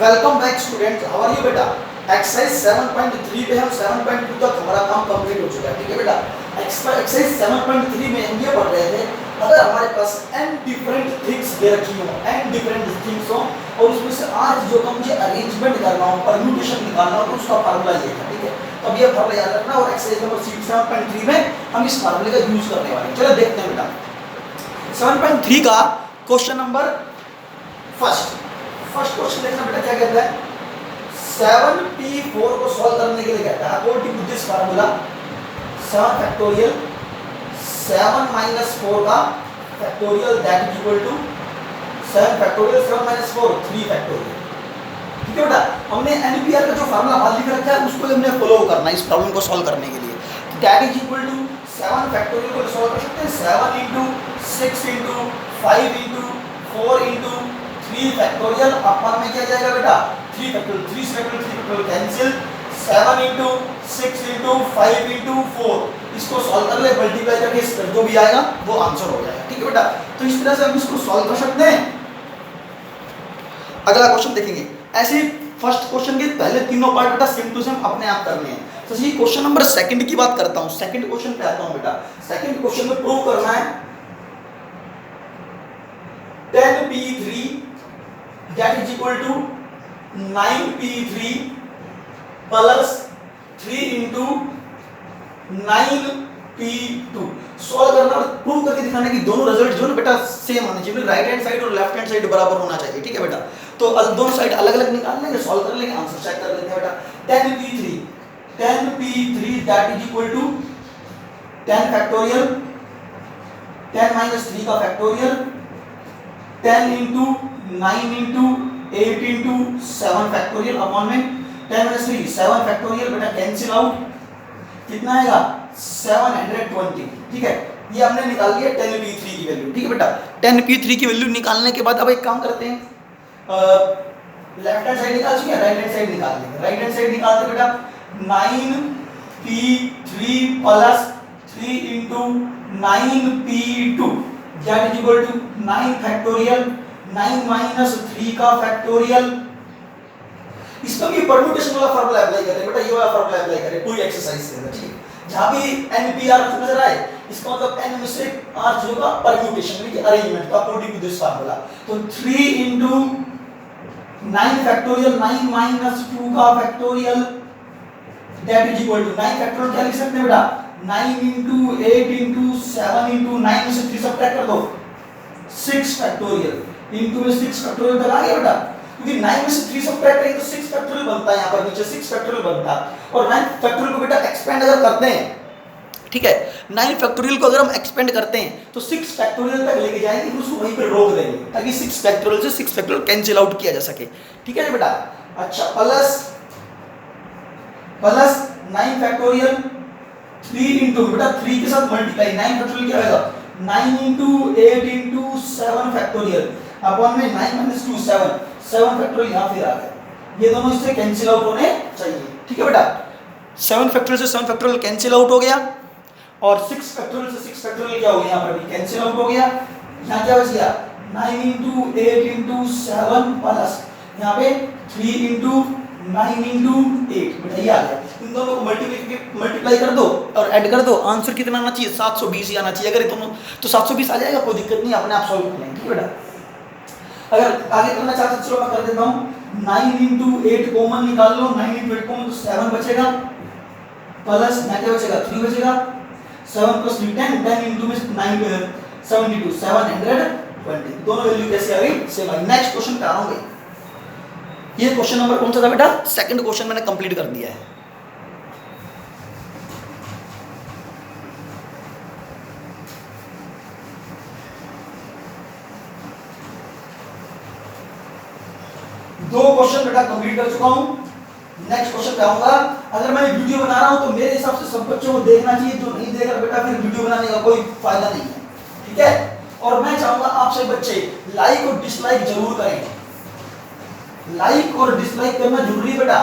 Welcome back student, how are you बेटा। Exercise 7.3 पे हम 7.2 तक हमारा काम कंप्लीट हो चुका है। ठीक है बेटा, एक्सरसाइज 7.3 में हम ये पढ़ रहे थे, अगर हमारे पास n डिफरेंट थिंग्स दे रखी हो, n डिफरेंट थिंग्स हो और उसमें से आज जो का मुझे अरेंजमेंट करना हो, परम्यूटेशन निकालना हो, तो उसका फार्मूला ये है। ठीक है, तो अब ये फार्मूला याद रखना और एक्सरसाइज नंबर 7.3 में हम इस फार्मूले का यूज करने वाले हैं। चलो देखते हैं बेटा 7.3 का क्वेश्चन नंबर फर्स्ट क्वेश्चन देखना बेटा, क्या कहता है 7p4 को सॉल्व करने के लिए कहता है according to this formula 7 factorial 7 minus 4 का factorial that is equal to 7 factorial 7 minus 4 3 factorial. ठीक है बेटा, हमने एनपीआर का जो फार्मूला बाहर लिख रखा है उसको हमने फॉलो करना है इस प्रॉब्लम को सॉल्व करने के लिए। That is equal to 7 factorial को सॉल्व कर सकते हैं 7 into 6 into 5 into 4 into 3 factorial. अपन में क्या जाएगा बेटा 3 factorial, 3 factorial cancel, 7 into 6 into 5 into 4 इसको सॉल्व कर ले, मल्टीप्लाई करके इसका जो भी आएगा वो आंसर हो जाएगा। ठीक है बेटा, तो इस तरह से हम इसको सॉल्व कर सकते हैं। अगला क्वेश्चन देखेंगे, ऐसे फर्स्ट क्वेश्चन के पहले तीनों पार्ट बेटा सेम टू सेम अपने आप करने हैं। तो ये क्वेश्चन नंबर सेकंड की बात करता हूं, सेकंड क्वेश्चन पे आता हूं बेटा। सेकंड क्वेश्चन में प्रूव करना है 10p3 that is equal to 9p3 plus 3 into 9p2 solve करना और प्रूव करके दिखाना कि दोनों रिजल्ट जो है बेटा सेम आने चाहिए, राइट हैंड साइड और लेफ्ट हैंड साइड बराबर होना चाहिए। ठीक है बेटा, तो दोनों साइड अलग अलग निकाल लेंगे, सॉल्व कर लेंगे, आंसर चेक कर लेते हैं बेटा। 10p3 that is equal to 10 factorial 10 minus 3 का factorial 10 into 9 into 8 into 7 factorial upon में 10 माइनस 3 7 फैक्टोरियल बेटा कैंसिल आउट, कितना आएगा 720। ठीक है, ये हमने निकाल लिया 10p3 की वैल्यू। ठीक है बेटा, 10p3 की वैल्यू निकालने के बाद अब एक काम करते हैं, लेफ्ट हैंड साइड निकाल चुके हैं, राइट हैंड साइड निकाल लेंगे। राइट हैंड साइड निकालते बेटा 9p3 plus 3 into 9p2 that is equal to 9 factorial 9 minus 3 का फैक्टोरियल। इसका भी परम्यूटेशन वाला फार्मूला अप्लाई करें बेटा, ये वाला फार्मूला अप्लाई करें पूरी एक्सरसाइज से। ठीक है, जहां भी एनपीआर नजर आए इसका मतलब एन में से आर चीजों का परम्यूटेशन यानी कि अरेंजमेंट का अकॉर्डिंग टू दिस फार्मूला। तो 3 into 9 फैक्टोरियल 9 माइनस 2 का factorial that is equal to 9 factorial क्या लिख सकते हैं बेटा 9 into 8 into 7 into 9 में से 3 सब्ट्रैक्ट कर दो 6 फैक्टोरियल into में 6 फैक्टोरियल तक आ गया बेटा, क्योंकि 9 में से 3 सब्ट्रैक्ट करेंगे तो 6 फैक्टोरियल बनता है, यहाँ पर नीचे 6 फैक्टोरियल बनता है। और 9 फैक्टोरियल को बेटा एक्सपेंड अगर करते हैं, ठीक है 9 फैक्टोरियल को अगर हम एक्सपेंड करते हैं तो 6 फैक्टोरियल तक लेके जाएंगे, फिर उसको वहीं पे रोक देंगे ताकि 6 फैक्टोरियल से 6 फैक्टोरियल कैंसिल आउट किया जा सके। ठीक है बेटा, अच्छा प्लस 9 फैक्टोरियल 3 into बेटा 3 के साथ मल्टीप्लाई 9 फैक्टोरियल क्या आएगा 9 into 8 into 7 फैक्टोरियल अपॉन में 9 minus 2 7 फैक्टोरियल यहाँ फिर आ गया, ये दोनों इससे कैंसिल आउट होने चाहिए। ठीक है बेटा, 7 फैक्टोरियल से 7 फैक्टोरियल कैंसिल आउट हो गया और 6 फैक्टोरियल से 6 फैक्टोरियल क्या हो गया, यहाँ पर भी कैंसिल आउट हो गया। यहाँ क्या बच गया 9 into 8 into 7 प्लस यहाँ पे 3 into 9 into 8 बेटा ये आ गया। इन दोनों को मल्टीप्लाई कर दो और ऐड कर दो, आंसर कितना आना चाहिए 720 ही आना चाहिए। अगर दोनों तो 720 आ जाएगा, कोई दिक्कत नहीं, अपने आप सॉल्व कर लेंगे। ठीक है बेटा, अगर आगे करना चाहते चलो मैं कर देता हूँ 9 into 8 कॉमन निकाल लो, 9 into 8 कॉमन तो 7 बचेगा प्लस यहाँ क्या बचेगा 3 बचेगा 7 plus 3 10 into में 9 72 720 दोनों वैल्यू कैसे आ गई सेम आ गई। नेक्स्ट क्वेश्चन पे आ रहा हूँ भाई, ये क्वेश्चन नंबर कौन सा था बेटा, सेकंड क्वेश्चन मैंने कंप्लीट कर दिया है। दो क्वेश्चन बेटा कंप्लीट कर चुका हूं, नेक्स्ट क्वेश्चन पे आऊंगा। अगर मैं वीडियो बना रहा हूं तो मेरे हिसाब से सब बच्चों को देखना चाहिए, जो नहीं देख रहा बेटा फिर वीडियो बनाने का कोई फायदा नहीं है। ठीक है, और मैं चाहूंगा आप सभी बच्चे लाइक और डिसलाइक जरूर करें, लाइक और डिसलाइक करना जरूरी है बेटा।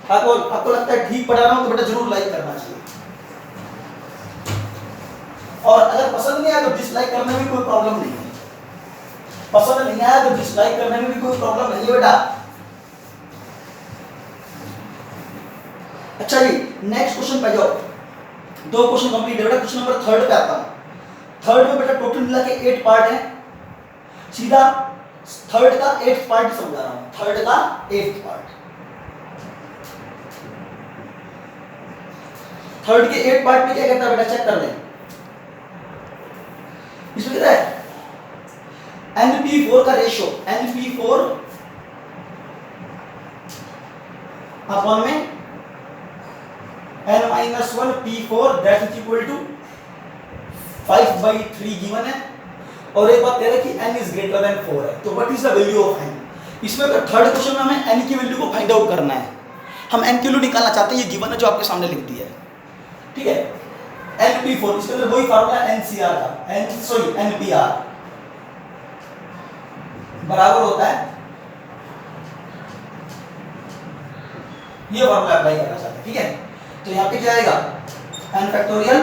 आपको लगता है ठीक पढ़ा रहा हूं तो बेटा जरूर लाइक करना चाहिए, और अगर पसंद नहीं आया तो डिसलाइक करने में कोई प्रॉब्लम नहीं है, पसंद नहीं आया तो डिसलाइक करने में भी कोई प्रॉब्लम नहीं है बेटा। अच्छा जी, नेक्स्ट क्वेश्चन पे जाओ। दो क्वेश्चन कंप्लीट है बेटा। क्वेश्चन नंबर थर्ड पे आता हूं। थर्ड में बेटा टोटल मिला के 8 पार्ट है। सीधा थर्ड का 8th पार्ट समझा रहा हूं। थर्ड का 8th पार्ट, थर्ड के 8 पार्ट में क्या कहता है बेटा, चेक कर लें। इसमें कहता है NP4 का रेशियो, NP4 अपॉन में n-1 P4 that is equal to 5/3 given है। और एक बात कह रहा है कि n इज ग्रेटर देन 4 है। तो what is the value of n? इसमें अगर थर्ड क्वेश्चन में हमें n की वैल्यू को फाइंड आउट करना है। हम n की वैल्यू निकालना चाहते हैं, ये गिवन है जो आपके सामने लिख दी है, ठीक है। NP4 इसके अंदर वही फार्मूला NCR का, NPR बराबर होता है, ये फार्मूला अप्लाई करना चाहते हैं, ठीक है। तो यहाँ पे क्या आएगा, n फैक्टोरियल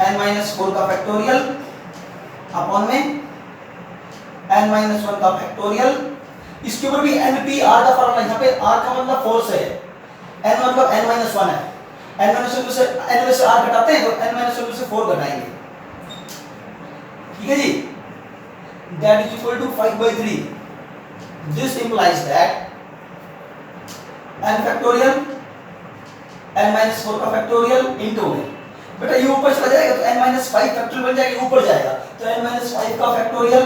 n-4 का फैक्टोरियल अपॉन में n-1 का फैक्टोरियल। इसके ऊपर भी NPR का फार्मूला, यहाँ पे R का मतलब फोर्स है, n मतलब n-1 है। n में से r घटाते हैं तो n-1 में से 4 घटाएंगे, ठीक है जी। That is equal to 5/3। This implies that n factorial n-4 का फैक्टोरियल इनटू में, बेटा ये ऊपर चला जाएगा तो n-5 फैक्टोरियल बन जाएगा, ऊपर जाएगा तो n-5 का फैक्टोरियल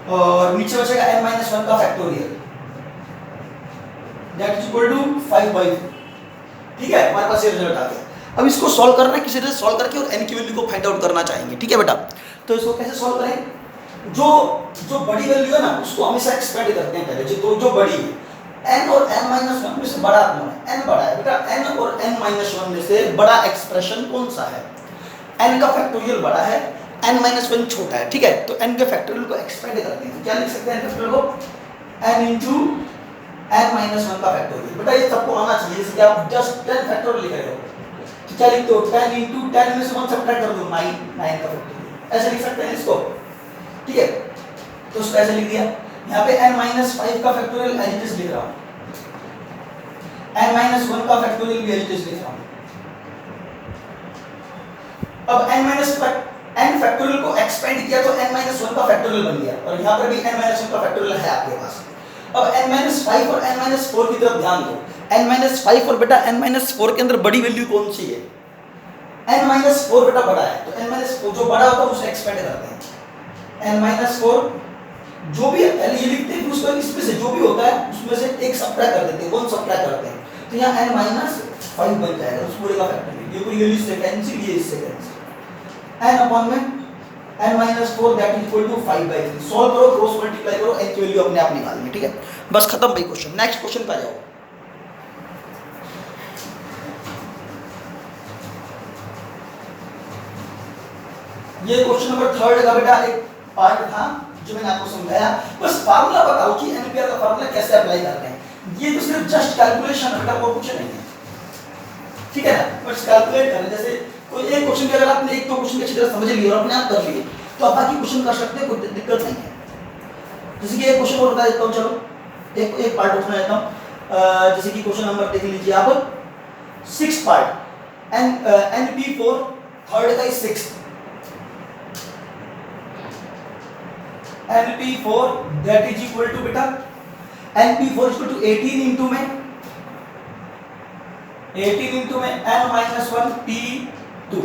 और नीचे बचेगा n-1 का factorial. That is equal to 5/3, ठीक है। हमारे पास ये रिजल्ट आ गया। अब इसको सॉल्व करना है, किसी तरह सॉल्व करके और n की वैल्यू को फाइंड आउट करना चाहेंगे, ठीक है बेटा। तो इसको कैसे सॉल्व करें, जो बड़ी वैल्यू है ना उसको हमेशा एक्सपेंड करते हैं पहले, जो बड़ी है n और n-1 में से बड़ा कौन है, n बड़ा है बेटा। n और n-1 में से बड़ा एक्सप्रेशन कौन सा है, n का फैक्टोरियल बड़ा है, n-1 छोटा है, ठीक है। तो n के फैक्टोरियल को एक्सपेंड करते हैं, तो क्या लिख सकते हैं फैक्टोरियल को, n इंटू n-1 का फैक्टोरियल। बेटा ये सबको आना चाहिए, जैसे कि आप जस्ट 10 फैक्टोरियल लिख रहे हो तो क्या लिखते हो, 10 इंटू 10 में से 1 सब्ट्रैक्ट कर दो, 9 का फैक्टोरियल, ऐसे लिख सकते हैं इसको, ठीक है। तो उसको ऐसे लिख दिया। यहाँ पे n-5 का फैक्टोरियल एज इट इज लिख रहा हूँ, n-1 का फैक्टोरियल भी एज इट इज लिख रहा हूँ। अब n फैक्टोरियल को एक्सपेंड किया तो n-1 का फैक्टोरियल बन गया, और यहाँ पर भी n-1 का फैक्टोरियल है आपके पास। अब n-5 और n-4 की तरफ ध्यान दो। n-5 और बेटा n-4 के अंदर बड़ी वैल्यू कौन सी है, n-4 बेटा बड़ा है, तो n-4 जो बड़ा होता है उसे एक्सपेंड करते हैं। n-4 जो भी पहले ये लिखते हैं, उसको इसमें से जो भी होता है उसमें से एक सब्ट्रैक्ट कर देते हैं, 1 सब्ट्रैक्ट करते हैं, तो यहाँ n-5 बन जाएगा उस पूरे का फैक्टोरियल। ये पूरी वैल्यू से कैंसिल, ये इससे कैंसिल, n अपॉन में n-4 that is equal to 5/3। Solve करो, क्रॉस मल्टीप्लाई करो, n की वैल्यू अपने आप निकालनी, ठीक है। बस खत्म भाई क्वेश्चन। नेक्स्ट क्वेश्चन पे आ जाओ। ये क्वेश्चन नंबर थर्ड का बेटा एक पार्ट था जो मैंने आपको समझाया। बस फार्मूला बताओ कि एनपीआर का फार्मूला कैसे अप्लाई करते हैं। ये तो सिर्फ जस्ट कैलकुलेशन है बेटा, और कुछ नहीं है, ठीक है ना। बस कैलकुलेट करें, जैसे कोई एक क्वेश्चन भी अगर आपने एक दो क्वेश्चन अच्छी तरह समझ लिए और अपने आप कर लिए तो आप बाकी क्वेश्चन कर सकते हैं, कोई दिक्कत नहीं है। जैसे कि एक क्वेश्चन और बता देता हूँ, चलो एक पार्ट उठा लेता हूँ। जैसे कि क्वेश्चन नंबर देख लीजिए आप, 6 पार्ट, NP4 थर्ड का 6, NP4 that is equal to बेटा NP4 is equal to 18 into में 18 into में n-1 P2,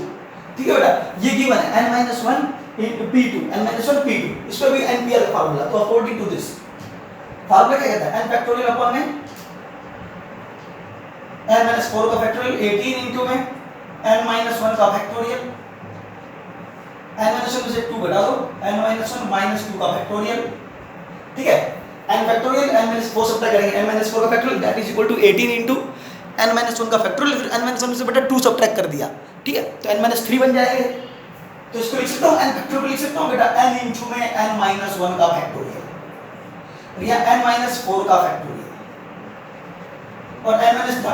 ठीक है बेटा। ये गिवन है n-1 into P2, n-1 P2, इस पर भी NPR का फार्मूला। तो अकॉर्डिंग टू दिस फार्मूला क्या कहता है, n फैक्टोरियल अपॉन में n-4 का फैक्टोरियल, 18 into में n-1 का फैक्टोरियल, n-1 से 2 घटा दो, n-1 -2 का फैक्टोरियल, ठीक है। n फैक्टोरियल n-4 सब्ट्रैक्ट करेंगे, n-4 का factorial that is equal to 18 into n-1 का फैक्टोरियल, फिर n-1 से बेटा 2 सब्ट्रैक्ट कर दिया, ठीक है। तो n-3 बन जाएंगे। तो इसको लिख सकता हूँ, n फैक्टोरियल लिख सकता हूँ बेटा n into में n-1 का फैक्टोरियल या n-4 का फैक्टोरियल, और n-1 का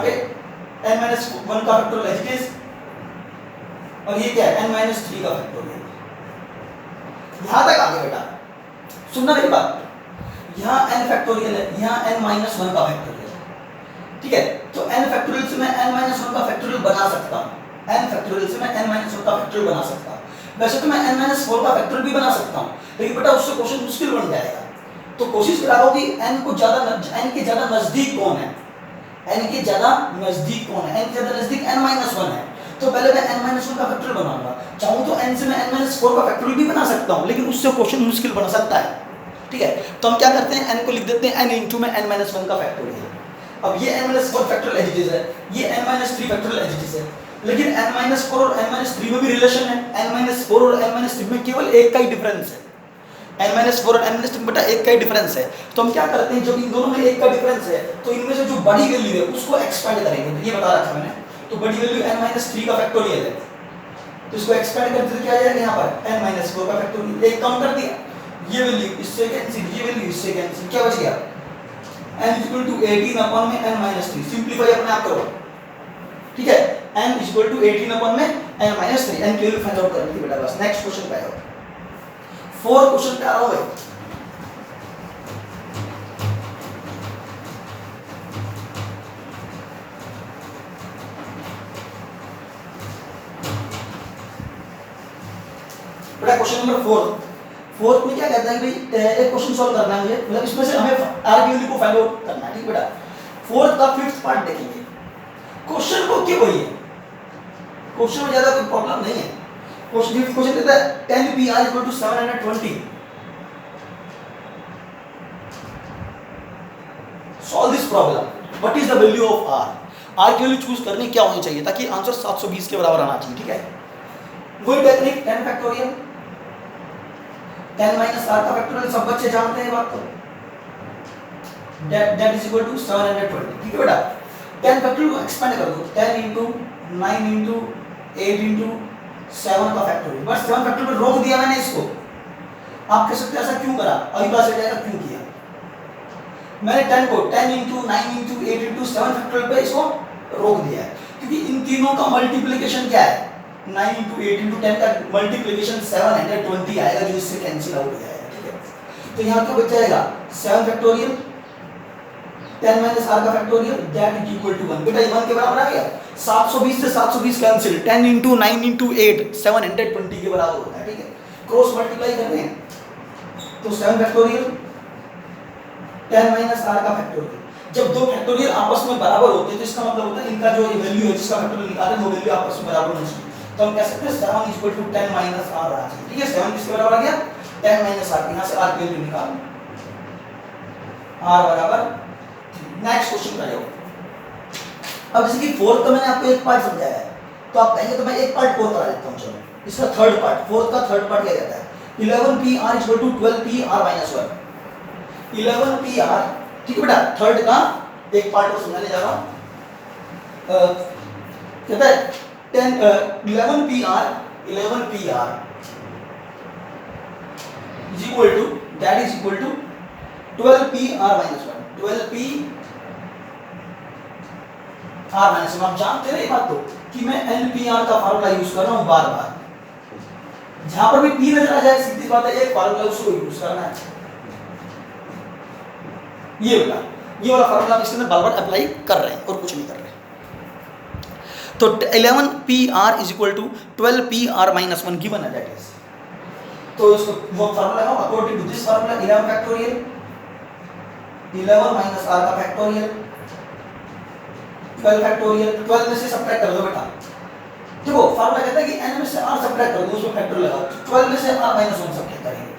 फैक्टोरियल एज इट इज, और ये क्या है n-3 का फैक्टोरियल। यहां तक आगे बेटा सुनना मेरी बात, यहाँ n फैक्टोरियल है, यहाँ n-1 का फैक्टोरियल, ठीक है। तो n फैक्टोरियल से मैं n माइनस वन का फैक्टोरियल बना सकता हूँ, n फैक्टोरियल से मैं n माइनस वन का फैक्टोरियल बना सकता हूँ। वैसे तो मैं n माइनस फोर का फैक्टोरियल भी बना सकता हूँ, लेकिन बेटा उससे क्वेश्चन मुश्किल बन जाएगा। तो कोशिश करा हो कि n को n के ज्यादा नजदीक कौन है, n के ज्यादा नजदीक कौन है, n के ज्यादा नजदीक n माइनस वन है। तो पहले मैं n माइनस वन का फैक्टोरियल बनाऊंगा, चाहूँ तो n से मैं n माइनस फोर का फैक्टोरियल भी बना सकता हूँ, लेकिन उससे क्वेश्चन मुश्किल बन सकता है। ठीक है, तो हम क्या करते हैं, n को लिख देते हैं n इंटू में n माइनस वन का फैक्टोरियल। अब ये n minus four factorial as it is है, ये n minus three factorial as it is है, लेकिन n माइनस फोर और n माइनस थ्री में भी रिलेशन है। n माइनस फोर और n माइनस थ्री में केवल एक का ही डिफरेंस है, n माइनस फोर और n माइनस थ्री बेटा एक का ही डिफरेंस है। तो हम क्या करते हैं, जब इन दोनों में एक का डिफरेंस है तो इनमें से जो बड़ी वैल्यू है उसको एक्सपेंड करेंगे, ये बता रखा मैंने। तो बड़ी वैल्यू n माइनस थ्री का फैक्टोरियल है, तो इसको एक्सपेंड करते तो क्या आ जाएगा यहाँ पर n माइनस फोर का फैक्टोरियल, एक कम कर दिया, ये वैल्यू इससे कैंसिल, ये वैल्यू इससे कैंसिल, क्या बच गया n इक्वल टू 18 अपॉन में n माइनस थ्री। सिंपलीफाई अपने आप करो, ठीक है, n इक्वल टू 18 अपॉन में n माइनस थ्री, n की वैल्यू फाइंड आउट करनी थी बेटा बस। नेक्स्ट क्वेश्चन पे आओ, फोर क्वेश्चन पे आ रहा हूँ। बेटा क्वेश्चन नंबर फोर्थ में क्या कहता है कि एक क्वेश्चन सॉल्व करना है मुझे, मतलब इसमें से हमें आर की वैल्यू को फाइंड आउट करना है। ठीक बेटा, फोर्थ का फिफ्थ पार्ट देखेंगे। क्वेश्चन को क्या वही है, क्वेश्चन में ज्यादा कोई प्रॉब्लम नहीं है। क्वेश्चन कहता है 10pr equal to 720, solve this problem, what is the value of r। r की वैल्यू चूज करनी क्या होनी चाहिए ताकि आंसर 720 के बराबर आना चाहिए। ठीक है, वही टेक्निक 10 फैक्टोरियल, 10 माइनस r का फैक्टोरियल सब बच्चे जानते हैं बात को, that is equal to 720। ठीक है बेटा, 10 फैक्टोरियल को एक्सपेंड कर दो, 10 into 9 into 8 into 7 का फैक्टोरियल, बस 7 फैक्टोरियल पे रोक दिया मैंने इसको। आप कह सकते हैं ऐसा क्यों करा, अभी पता चल जाएगा क्यों किया। मैंने 10 को 10 into 9 into 8 into 7 फैक्टोरियल पे इसको रोक दिया है, क्योंकि इन तीनों का मल्टीप्लिकेशन क्या है, 9 into 8 into 10 का मल्टीप्लिकेशन 720 आएगा, जो इससे कैंसिल आउट हो जाएगा। ठीक है, तो यहाँ क्या बच जाएगा 7 फैक्टोरियल 10 माइनस r का factorial that is equal to 1। बेटा ये 1 के बराबर आ गया, 720 से 720 कैंसिल, 10 into 9 into 8 720 के बराबर होता है। ठीक है, क्रॉस मल्टीप्लाई करते हैं तो 7 फैक्टोरियल 10 माइनस r का फैक्टोरियल। जब दो फैक्टोरियल आपस में बराबर होते हैं तो इसका मतलब होता है इनका जो वैल्यू है जिसका फैक्टोरियल निकाले वो वैल्यू आपस में बराबर होनी चाहिए। तो हम कह सकते हैं 7 इक्वल टू 10 माइनस r आ जाए। ठीक है, 7 किसके बराबर आ गया, 10 माइनस r, यहां से r की वैल्यू निकाल, r बराबर। नेक्स्ट क्वेश्चन पे जाओ। अब जैसे कि फोर्थ का मैंने आपको एक पार्ट समझाया है, तो आप कहेंगे तो मैं एक पार्ट और करा देता हूं। चलो, इसका थर्ड पार्ट, फोर्थ का थर्ड पार्ट क्या कहता है, 11pr equal to 12pr minus 1। 11pr, ठीक है बेटा, थर्ड का एक पार्ट और समझाने जा रहा हूं। कहता है 11pr is equal to, that is equal to 12pr minus 1, 12pr minus 1। आप जानते हैं ये बात तो कि मैं npr का फार्मूला यूज कर रहा हूं बार बार, जहां पर भी p नजर आ जाए सीधी बात है एक फार्मूला उसको यूज करना है। ये वाला फार्मूला इसके अंदर बार बार अप्लाई कर रहे हैं और कुछ नहीं कर रहे। तो 11pr is equal to 12pr minus 1 given है that is। तो इसको वो फार्मूला लगाओ according to this formula 11 factorial 11 minus r का फैक्टोरियल 12 फैक्टोरियल, 12 में से सब्ट्रैक्ट कर दो बेटा। देखो फार्मूला कहता है कि n में से r सब्ट्रैक्ट कर दो, उसमें फैक्टोरियल लगाओ, 12 में से r माइनस 1 सब्ट्रैक्ट करेंगे।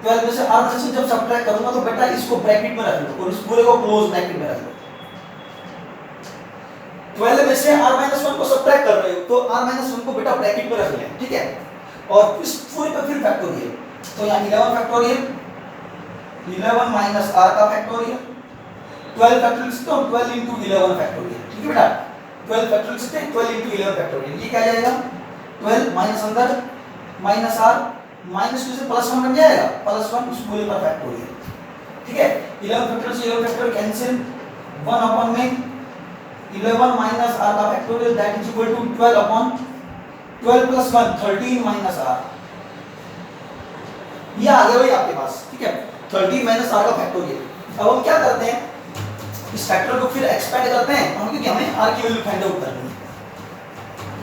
12 में से r माइनस 1 जब सब्ट्रैक्ट करूंगा तो बेटा इसको ब्रैकेट में रख लो और इस पूरे को क्लोज ब्रैकेट में रख लो। 12 में से r माइनस 1 को सब्ट्रैक्ट कर रहे हो तो r माइनस 1 को बेटा ब्रैकेट में रख लें। ठीक है, और इस पूरे पे फिर फैक्टोरियल, तो यहाँ 11 फैक्टोरियल 11 माइनस r का फैक्टोरियल 12 फैक्टोरियल से तो 12 into 11 फैक्टोरियल। ठीक है बेटा, 12 फैक्टोरियल से 12 into 11 फैक्टोरियल, ये क्या आ जाएगा 12 माइनस अंदर माइनस r माइनस 2 से प्लस 1 बन जाएगा, प्लस 1 उस पूरे पर फैक्टोरियल। ठीक है, 11 फैक्टोरियल से 11 फैक्टोरियल कैंसिल, 1 अपॉन में 11 माइनस r का factorial that is equal to 12 upon 12 plus 1 13 minus r। ये आ गया भाई आपके पास। ठीक है, 13 माइनस r का फैक्टोरियल। अब हम क्या करते हैं, इस फैक्टर को फिर एक्सपेंड करते हैं हम, क्योंकि हमें आर की वैल्यू फाइंड आउट करनी है।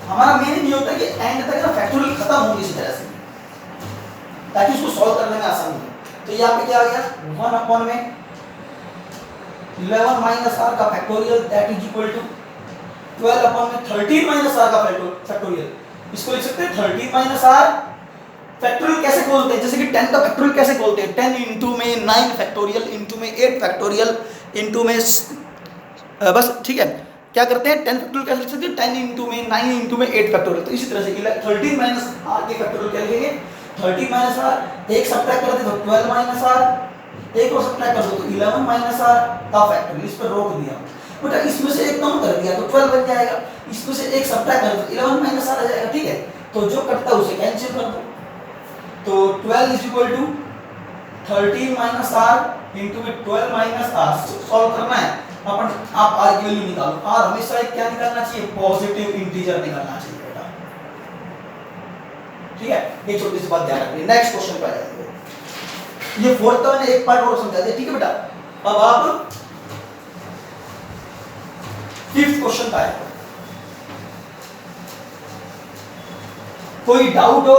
हमारा मेन ये होता है कि एंड तक ना फैक्टोरियल खत्म हो इसी तरह से, ताकि उसको सॉल्व करने में आसानी हो। तो यहाँ पे क्या आ गया 1 अपॉन में 11 माइनस आर का factorial that is equal to 12 upon में 13 माइनस आर का फैक्टोरियल। इसको लिख सकते हैं 13 माइनस आर। फैक्टोरियल कैसे खोलते हैं, जैसे कि 10 का फैक्टोरियल कैसे खोलते हैं, 10 इंटू में 9 फैक्टोरियल इंटू में 8 फैक्टोरियल इंटू में बस ठीक है। क्या करते हैं 10 फैक्टोरियल कैसे लिख सकते हैं, 10 इंटू में 9 इंटू में 8 फैक्टोरियल। तो इसी तरह से 13 माइनस आर के फैक्टोरियल क्या लिखेंगे, 13 माइनस आर, एक सब्ट्रैक्ट कर दे तो 12 माइनस आर, एक और सब्ट्रैक्ट कर दो तो 11 माइनस आर का फैक्टोरियल। इस पर रोक दिया बेटा, इसमें से एक कम कर दिया तो 12 बन जाएगा, इसमें से एक सब्ट्रैक्ट कर दो तो 11 माइनस आर आ जाएगा। ठीक है, तो जो कटता है उसे कैंसिल कर दो। तो 12 is equal to 13 minus r into में 12 माइनस आर। सॉल्व करना है अपन, आप आर की वैल्यू निकालो। आर हमेशा एक क्या निकालना चाहिए, पॉजिटिव इंटीजर निकालना चाहिए बेटा। ठीक है, ये छोटी सी बात ध्यान रखिए। नेक्स्ट क्वेश्चन पे आ जाएंगे। ये फोर्थ का मैंने एक पार्ट और समझा दिया। ठीक है बेटा, अब आप फिफ्थ क्वेश्चन पे आए। कोई डाउट हो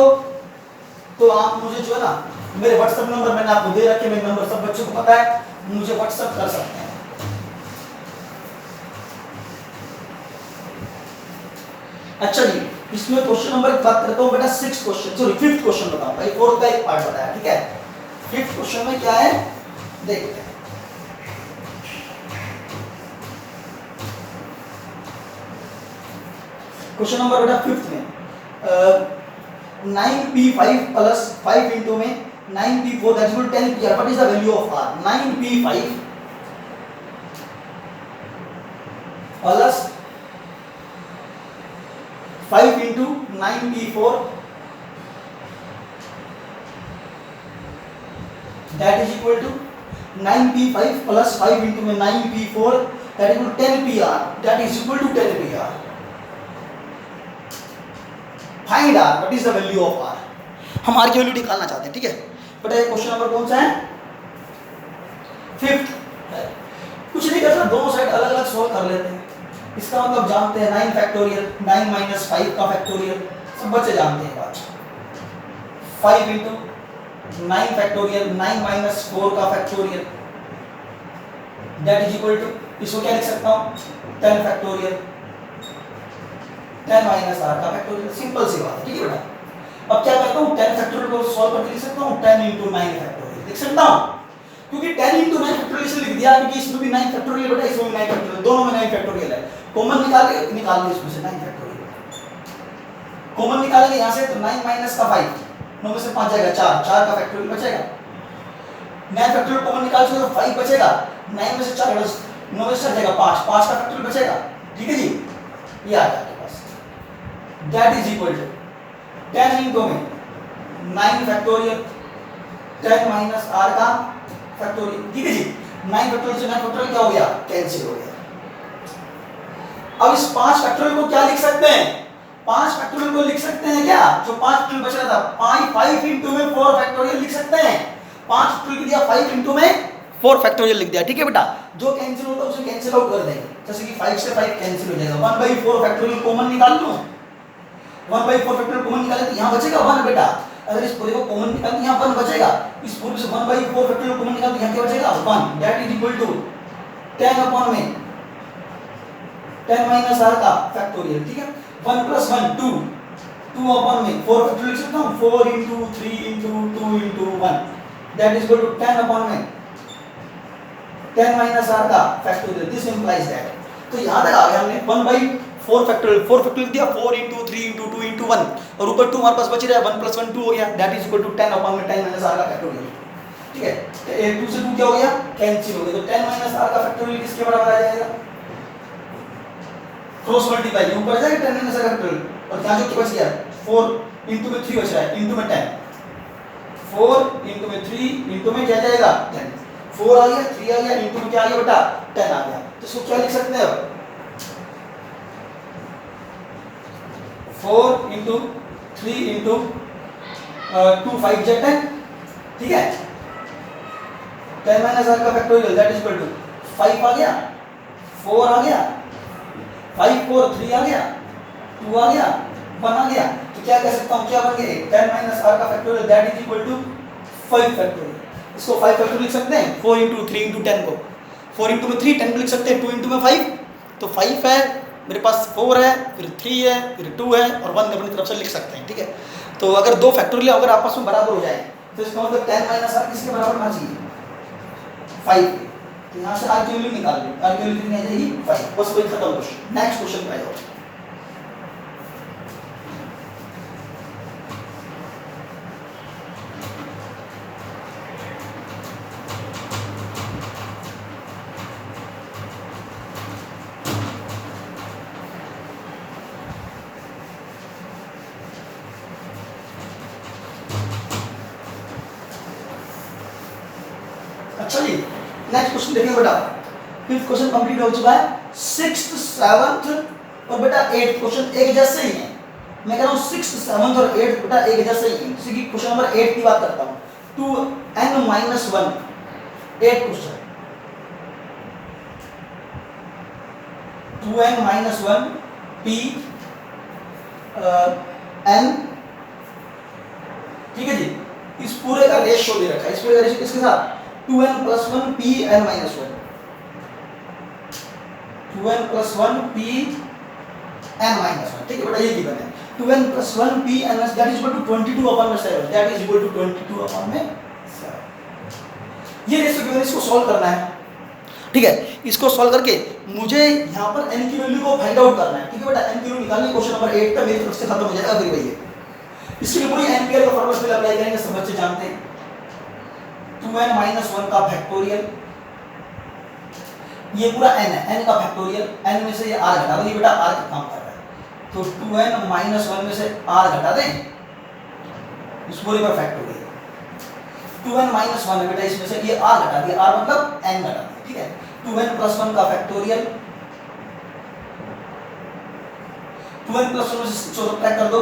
तो आप मुझे जो है ना, मेरे व्हाट्सएप नंबर मैंने आपको दे रखे, मेरे नंबर सब बच्चों को पता है, मुझे व्हाट्सएप कर सकते हैं। अच्छा जी, इसमें क्वेश्चन नंबर की बात करता हूं बेटा, 6 क्वेश्चन, सॉरी 5th क्वेश्चन बताऊं भाई, 4th का एक पार्ट बताया। ठीक है, 5th क्वेश्चन में क्या है देखते हैं। क्वेश्चन नंबर बेटा 5th में 9p5 प्लस 5 इंटू में 9p4 that is 10pr। What is the value of r? 9p5 plus 5 into 9p4 that is equal to 9p5 plus 5 into में 9p4 that is 10pr that is equal to 10pr। Find r, what is the value of r? हम r की वैल्यू निकालना चाहते हैं। ठीक है बेटा, ये क्वेश्चन नंबर कौन सा है, 5th है। कुछ नहीं करना, दोनों साइड अलग अलग सॉल्व कर लेते हैं। इसका मतलब जानते हैं 9 फैक्टोरियल, 9 माइनस 5 का फैक्टोरियल, सब बच्चे जानते हैं बात। 5 इंटू 9 फैक्टोरियल, 9 माइनस 4 का factorial that is equal to, इसको क्या लिख सकता हूँ 10 फैक्टोरियल, 10 माइनस आर का फैक्टोरियल। सिंपल सी बात है। ठीक है बेटा, अब क्या करता हूँ 10 फैक्टोरियल को सॉल्व करके लिख सकता हूँ 10 इंटू 9 फैक्टोरियल लिख सकता हूँ, क्योंकि 10 इंटू 9 फैक्टोरियल से लिख दिया क्योंकि इसमें भी 9 फैक्टोरियल बेटा, इसमें भी 9 फैक्टोरियल, दोनों में 9 फैक्टोरियल है। कॉमन निकाल लो इसमें से 9 फैक्टोरियल, कॉमन निकालेंगे यहाँ से तो 9 माइनस का 5, 9 में से 5 जाएगा 4, 4 का फैक्टोरियल बचेगा। 9 फैक्टोरियल कॉमन निकाल तो 5 बचेगा, 9 में से 4 9 में से 4 जाएगा 5, 5 का फैक्टोरियल बचेगा। ठीक है जी, ये आ जाएगा बस, that is equal to 10 into में 9 फैक्टोरियल 10 माइनस आर का फैक्टोरियल। ठीक है जी, 9 फैक्टोरियल से 9 फैक्टोरियल क्या हो गया, कैंसिल हो गया। अब इस 5 फैक्टोरियल को क्या लिख सकते हैं, 5 फैक्टोरियल को लिख सकते हैं क्या, जो 5 फैक्टोरियल बच रहा था 5 इंटू में 4 फैक्टोरियल लिख सकते हैं। 5 फैक्टोरियल लिख दिया, 5 इंटू में 4 फैक्टोरियल लिख दिया। ठीक है बेटा, जो कैंसिल होता है उसे कैंसिल आउट कर देंगे, जैसे कि 5 से 5 कैंसिल हो जाएगा। 1/4 फैक्टोरियल कॉमन निकाल लो, 1/4 फैक्टोरियल कॉमन निकाले तो यहाँ बचेगा 1 बेटा। अगर इस पूरे को कॉमन निकाल तो यहाँ 1 बचेगा, इस पूरे से 1/4 फैक्टोरियल कॉमन निकाल तो यहाँ क्या बचेगा 1 that is equal to 10 upon में 10 माइनस आर का फैक्टोरियल। ठीक है, 1 प्लस 1 2, 2 अपॉन में 4 फैक्टोरियल लिख सकता हूँ, 4 into 3 into 2 into 1 that is equal to 10 upon में 10 माइनस आर का फैक्टोरियल। दिस इंप्लाइज दैट, तो यहाँ तक आ गया हमने 1/4 फैक्टोरियल, 4 फैक्टोरियल दिया 4 इंटू 3 इंटू 2 इंटू 1 और ऊपर 2 हमारे पास बच रहा है, 1 प्लस 1 2 हो गया that is equal to 10 upon में 10 माइनस आर का फैक्टोरियल। ठीक है, तो 2 से 2 क्या हो गया, कैंसिल हो गया, तो 10 माइनस आर का फैक्टोरियल किसके बराबर आ जाएगा, क्रॉस मल्टीप्लाई ऊपर जाएगा 10 माइनस आर का फैक्टोरियल, और यहाँ जो क्या बच गया 4 इंटू में 3 बच रहा है इंटू में 10, 4 इंटू में 3 इंटू में क्या जाएगा 10, 4 आ गया 3 आ गया इंटू में क्या आ गया बेटा 10 आ गया। तो इसको क्या लिख सकते हैं अब 4 इंटू 3 इंटू 2 5 जा 10। ठीक है, 10 माइनस आर का factorial that is equal to 5 आ गया 4 आ गया, 5 4 3 आ गया, 2 आ गया, 1 आ गया। तो क्या कह सकता हूँ, क्या बन गया 10 माइनस आर का factorial that is equal to 5 factorial. इसको 5 फैक्टोरियल लिख सकते हैं, 4 इंटू 3 इंटू 10 को 4 इंटू में 3 10 को लिख सकते हैं, 2 इंटू में 5 तो 5 है मेरे पास, 4 है, फिर 3 है, फिर 2 है और 1 अपनी तरफ से लिख सकते हैं। ठीक है, तो अगर दो फैक्टोरियल अगर आपस में बराबर हो जाए तो इसका मतलब 10 माइनस आर किसके बराबर होना चाहिए, 5। तो यहाँ से आर की वैल्यू निकाल लो, आर की वैल्यू कितनी आ जाएगी 5। बस वही खत्म क्वेश्चन। नेक्स्ट क्वेश्चन पे आ जाओ। अच्छा जी, नेक्स्ट क्वेश्चन देखिए बेटा। फिफ्थ क्वेश्चन कंप्लीट हो चुका है, सिक्स्थ सेवंथ और बेटा एट्थ क्वेश्चन एक जैसे ही है। मैं कह रहा हूँ सिक्स्थ सेवंथ और एट्थ बेटा एक जैसे ही है। जैसे कि क्वेश्चन नंबर 8 की बात करता हूँ, 2n-1 8 question, 2n-1 p n, ठीक है जी। इस पूरे का रेशियो दे रखा है, इस पूरे का रेशियो किसके साथ, 2n+1 p n-1, 2n+1 p n-1। ठीक है बेटा, ये गिवन है 2n+1 p n-1 that is equal to 22/7, that is equal to 22/7। ये रेशियो गिवन, इसको सॉल्व करना है। ठीक है, इसको सॉल्व करके मुझे यहाँ पर n की वैल्यू को फाइंड आउट करना है। ठीक है बेटा, n की वैल्यू निकालनी, क्वेश्चन नंबर 8 का मेरी तरफ से खत्म हो जाएगा। अभी वही है, इसके लिए पूरी एम्पियर का फॉर्मूला फिर अप्लाई करेंगे, सब बच्चे जानते हैं। 2n-1 का फैक्टोरियल, ये पूरा n है, n का फैक्टोरियल, n में से ये r घटा दो, ये बेटा r का काम कर रहा है, तो 2n-1 में से r घटा दें, इस पूरे पर फैक्टोरियल 2n-1 है बेटा, इसमें से ये r घटा दिया, r मतलब n घटा दिया। ठीक है, 2n+1 का फैक्टोरियल, 2n+1 में से सब्ट्रैक्ट कर दो,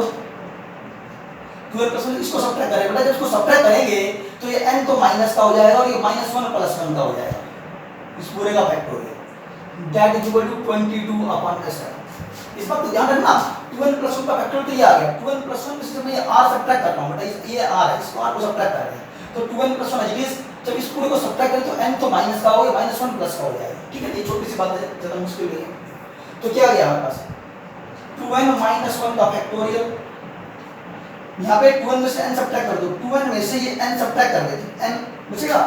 2n+1 इसको सब्ट्रैक्ट करें बेटा, जब इसको सब्ट्रैक्ट करेंगे तो ये n तो माइनस का हो जाएगा और ये -1+1 का हो जाएगा, इस पूरे का factorial that is equal to 22/7। इस बात को ध्यान रखना, 2n+1 का फैक्टोरियल तो ये आ गया, 2n+1 में से जब मैं ये r सब्ट्रैक्ट कर रहा हूं बेटा, ये r है, इसको r को सब्ट्रैक्ट कर रहे हैं, तो 2n+1 एज इट इज, जब इस पूरे को सब्ट्रैक्ट करें तो n तो माइनस का हो, ये -1+ का हो जाएगा। ठीक है, ये छोटी सी बात है, ज्यादा मुश्किल नहीं है। तो क्या आ गया हमारे पास, 2n-1 का फैक्टोरियल, यहाँ पे 2n में से n सब्ट्रैक्ट कर दो, 2n में से ये n सब्ट्रैक्ट कर देते, n बचेगा,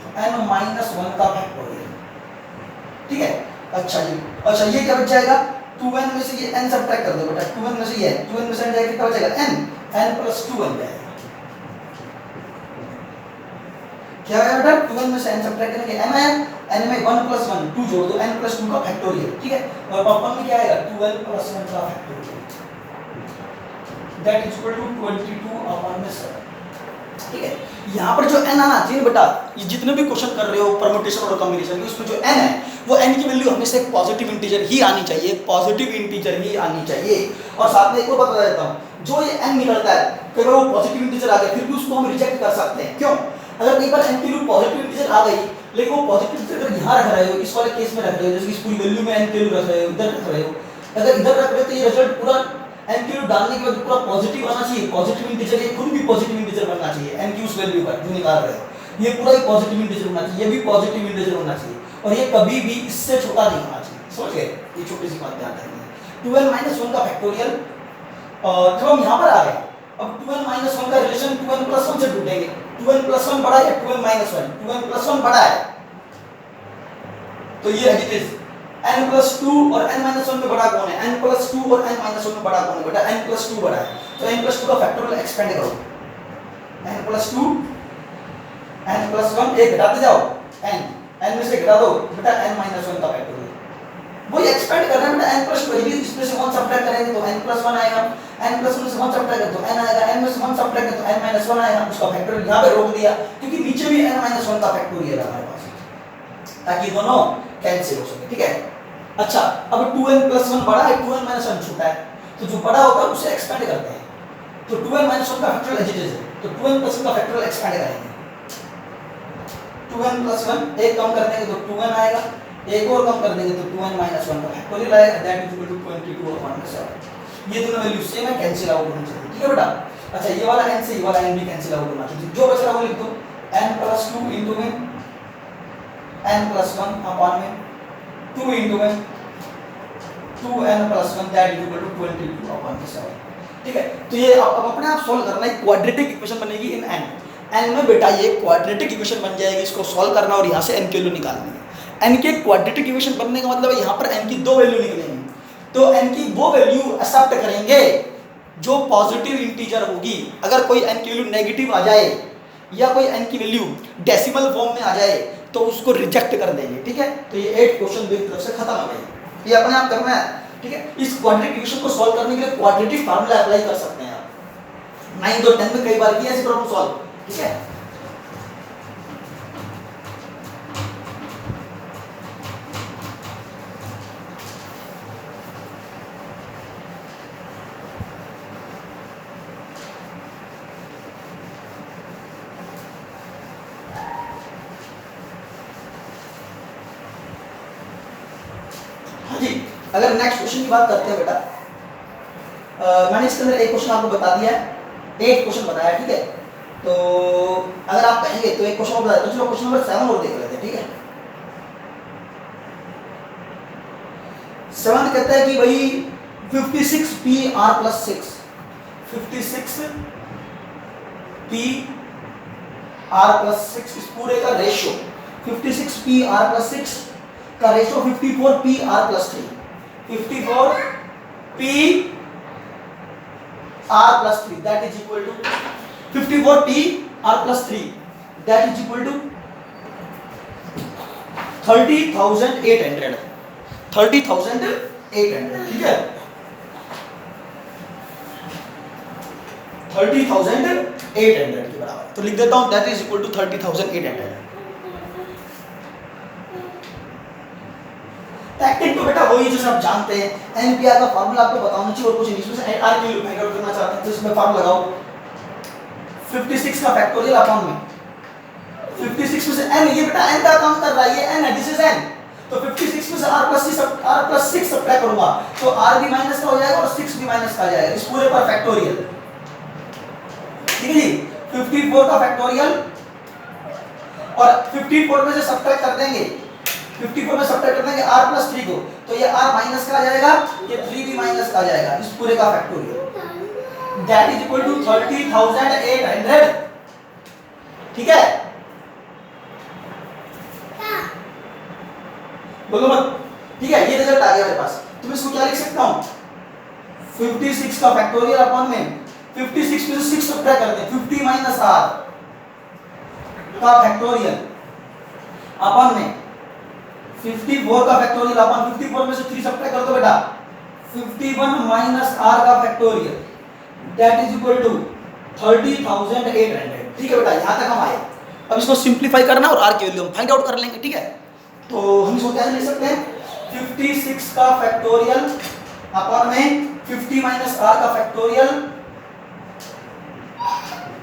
तो n-1 का फैक्टोरियल। ठीक है, अच्छा जी, अच्छा ये क्या बच जाएगा, 2n में से ये n सब्ट्रैक्ट कर दो बेटा, 2n में से ये 2n में से n जाएगा, कितना बचेगा n+2 बन जाएगा। क्या आया बेटा, 2n में से n सब्ट्रैक्ट करेंगे, n आया, n में 1+1 2 जोड़ दो, n+2 का फैक्टोरियल। ठीक है, और पापा में क्या आएगा, 12+1 का factorial that is equal to 22/7। ठीक है, यहाँ पर जो n आना चाहिए बेटा, ये जितने भी क्वेश्चन कर रहे हो परम्यूटेशन और कॉम्बिनेशन के, उसमें जो n है वो n की वैल्यू हमेशा एक पॉजिटिव इंटीजर ही आनी चाहिए, पॉजिटिव इंटीजर ही आनी चाहिए। और साथ में एक और बता देता हूँ, जो ये n निकलता है कई बार वो पॉजिटिव इंटीजर आ गया, फिर भी उसको हम रिजेक्ट कर सकते हैं। क्यों, अगर कई बार n की वैल्यू पॉजिटिव इंटीजर आ गई, लेकिन वो पॉजिटिव इंटीजर अगर यहाँ रख रहे हो, इस वाले केस में रख रहे हो, जैसे इस पूरी वैल्यू में n की वैल्यू रख रहे हो, इधर रख रहे हो, अगर इधर रख रहे हो तो ये रिजल्ट पूरा n की वैल्यू डालने के बाद पूरा पॉजिटिव आना चाहिए, पॉजिटिव इंटीजर, ये खुद भी पॉजिटिव इंटीजर बनना चाहिए, n की उस वैल्यू का जो निकाल रहे हो, ये पूरा ही पॉजिटिव इंटीजर होना चाहिए, ये भी पॉजिटिव इंटीजर होना चाहिए, और ये कभी भी इससे छोटा नहीं होना चाहिए। समझ गए, ये छोटी सी बात ध्यान रखनी है। 2n-1 का फैक्टोरियल, और जब हम यहाँ पर आ गए, अब 2n-1 का रिलेशन 2n+1 से ढूंढेंगे, 2n+1 बड़ा है 2n-1, 2n+1 बड़ा है तो ये है n+2 और n-1 में बड़ा कौन है, n+2 और n-1 में बड़ा कौन है बेटा, n+2 बड़ा है, तो n+2 का फैक्टोरियल एक्सपेंड करो, n+2 n+1 एक घटाते जाओ, n में से घटा दो बेटा, n-1 का फैक्टोरियल वही एक्सपेंड कर रहे हैं बेटा, n+2 इसमें से 1 सब्ट्रैक्ट करेंगे तो n+1 आएगा, n+1 में से 1 सब्ट्रैक्ट करें तो n आएगा, n में से 1 सब्ट्रैक्ट करें तो n-1 आएगा, उसका फैक्टोरियल यहाँ पे रोक दिया क्योंकि नीचे भी n-1 का फैक्टोरियल है हमारे पास, ताकि दोनों कैंसिल हो सके। ठीक है, अच्छा अब 2n+1 बड़ा है, 2n-1 छोटा है, तो जो बड़ा होगा उसे एक्सपेंड करते हैं, तो 2n-1 का फैक्टोरियल एजिटेज है, तो 2n+1 का फैक्टोरियल एक्सपेंड करेंगे, 2n+1 एक कम कर देंगे तो 2n आएगा, एक और कम कर देंगे तो 2n माइनस 1 का फैक्टोरियल आएगा, दैट इज इक्वल टू 22/7। ये दोनों वैल्यू सेम है, कैंसिल आउट होनी चाहिए, ठीक है बेटा। अच्छा ये वाला n से ये वाला n भी कैंसिल आउट होना चाहिए, जो बच रहा है वो लिख दो, n प्लस 2 इंटू में n प्लस 1 अपॉन में 2 इंटू में 2n plus 1 that is equal to 22/7, ठीक है। तो ये अब अपने आप सॉल्व करना है, क्वाड्रेटिक इक्वेशन बनेगी इन n में बेटा, ये क्वाड्रेटिक इक्वेशन बन जाएगी, इसको सॉल्व करना और यहाँ से n की वैल्यू निकालनी है। n के क्वाड्रेटिक इक्वेशन बनने का मतलब है यहाँ पर n की दो वैल्यू निकलेंगी, तो n की वो वैल्यू एक्सेप्ट करेंगे जो पॉजिटिव इंटीजर होगी। अगर कोई n की वैल्यू नेगेटिव आ जाए या कोई n की वैल्यू डेसिमल फॉर्म में आ जाए तो उसको रिजेक्ट कर देंगे, ठीक है। तो ये 8 क्वेश्चन मेरी तरफ से खत्म हो गए, ये अपने आप करना है, ठीक है। इस क्वाड्रेटिक इक्वेशन को सॉल्व करने के लिए क्वाड्रेटिक फार्मूला अप्लाई कर सकते हैं आप, 9th और 10th में कई बार किया ऐसे प्रॉब्लम सॉल्व, ठीक है। अगर नेक्स्ट क्वेश्चन की बात करते हैं बेटा, मैंने इसके अंदर एक क्वेश्चन आपको बता दिया है, 8 क्वेश्चन बताया, ठीक है। तो अगर आप कहेंगे तो एक क्वेश्चन और बताया, तो चलो क्वेश्चन नंबर 7 और देख लेते हैं, ठीक है। 7 कहता है कि भाई 56pr प्लस 6, 56pr प्लस 6 इस पूरे का रेशियो, 56pr प्लस 6 का ratio 54pr plus 3, 54pr plus 3 that is equal to 54pr plus 3 that is equal to 30,800, 30,800, ठीक है, 30,800 के बराबर। तो लिख देता हूं that is equal to 30,800। Tactic तो बेटा वही जैसे आप जानते हैं, एनपीआर का फार्मूला आपको बताना चाहिए और कुछ नहीं, इसमें आर की वैल्यू फाइंड आउट करना चाहते हैं तो इसमें फार्मूला लगाओ, 56 का फैक्टोरियल अपॉन में 56 में से n, ये बेटा n का काम कर रहा है, ये n है, दिस इज n, तो 56 में से r प्लस 6 सब्ट्रैक्ट करूंगा तो r भी माइनस का हो जाएगा और 6 भी माइनस का आ जाएगा, इस पूरे पर फैक्टोरियल, ठीक है जी। 54 का फैक्टोरियल और 54 में से सब्ट्रैक्ट कर देंगे, 54 में सब्ट्रैक्ट कर देंगे r प्लस 3 को, तो ये r माइनस का आ जाएगा, ये 3 भी माइनस का आ जाएगा, इस पूरे का factorial, that is equal to 30,800, ठीक है। बोलो मत, ठीक है, ये रिजल्ट आ गया मेरे पास। तुम इसको क्या लिख सकता हूं, 56 का फैक्टोरियल अपॉन में 56 में से 6 सब्ट्रैक्ट कर दें, 50 माइनस r का फैक्टोरियल अपॉन में 54 का फैक्टोरियल अपॉन 54 में से 3 सब्ट्रैक्ट कर दो बेटा, 51 माइनस r का factorial that is equal to 30,800, ठीक है बेटा। यहां तक हम आए, अब इसको सिंपलीफाई करना और r की वैल्यू हम फाइंड आउट कर लेंगे, ठीक है। तो हम इसको क्या लिख सकते हैं, 56 का फैक्टोरियल अपॉन में 50 माइनस r का फैक्टोरियल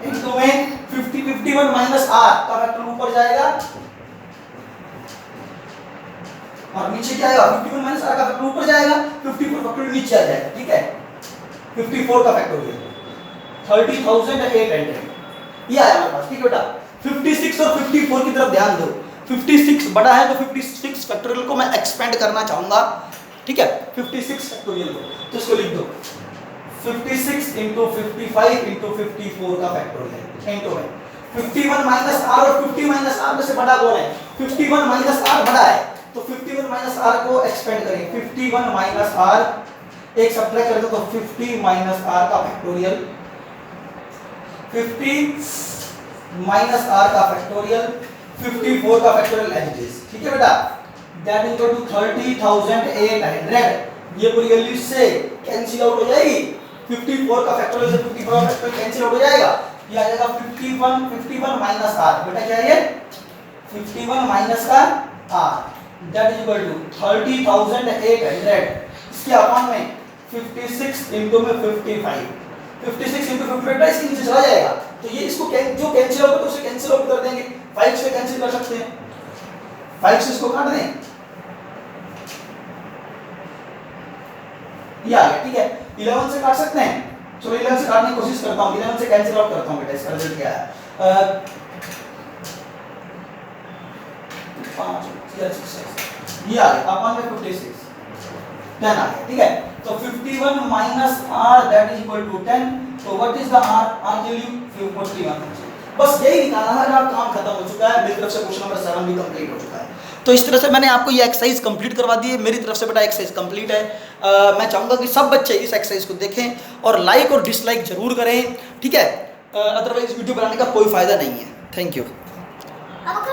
इनटू में 51 माइनस r का फैक्टोरियल ऊपर जाएगा और नीचे क्या आएगा, 51 माइनस r का फैक्टोरियल ऊपर जाएगा, 54 फैक्टोरियल नीचे आ जाएगा, ठीक है। 54 का फैक्टोरियल 30,800 ये आया हमारे पास, ठीक है बेटा। 56 और 54 की तरफ ध्यान दो, 56 बड़ा है तो 56 फैक्टोरियल को मैं एक्सपेंड करना चाहूंगा, ठीक है, 56 फैक्टोरियल को, तो इसको लिख दो 56 into 55 into 54 का फैक्टोरियल इनटू में 51 माइनस r और 50 माइनस r में से बड़ा कौन है, 51 माइनस r बड़ा है, तो 51 माइनस r को एक्सपेंड करेंगे, 51 माइनस r एक सब्ट्रैक्ट करेंगे तो 50 माइनस r का फैक्टोरियल, 50 माइनस r का फैक्टोरियल, 54 का फैक्टोरियल एज इट इज, ठीक है बेटा। दैट इज इक्वल टू 30,800, ये पूरी वैल्यू से कैंसिल आउट हो जाएगी, 54 का फैक्टोरियल से 54 का फैक्टोरियल कैंसिल आउट हो जाएगा, ये आ जाएगा 51 माइनस r, बेटा क्या है ये 51 माइनस का r, that is equal to 30,800, इसके अपॉन में 56 इनटू में 55, 56 इनटू 55 इसके नीचे चला जाएगा, तो ये इसको जो कैंसिल होगा तो उसे कैंसिल आउट कर देंगे, 5 से कैंसिल कर सकते हैं, 5 से इसको काट दें ये आ गया, ठीक है। 11 से काट सकते हैं, चलो 11 से काटने की कोशिश करता हूँ, 11 से कैंसिल आउट करता हूँ बेटा, इसका रिजल्ट क्या है 5 ये आ गया अपन में 56 10 आ गया, ठीक है। तो 51 minus r that is equal to 10, तो व्हाट इज द r की वैल्यू 41। बस यही निकालना है, मेरा काम खत्म हो चुका है, मेरी तरफ से क्वेश्चन नंबर 7 भी कंप्लीट हो चुका है। तो इस तरह से मैंने आपको ये एक्सरसाइज कंप्लीट करवा दी है, मेरी तरफ से बेटा एक्सरसाइज कंप्लीट है। मैं चाहूँगा कि सब बच्चे इस एक्सरसाइज को देखें और लाइक और डिसलाइक जरूर करें, ठीक है। अदरवाइज वीडियो बनाने का कोई फ़ायदा नहीं है। Thank you.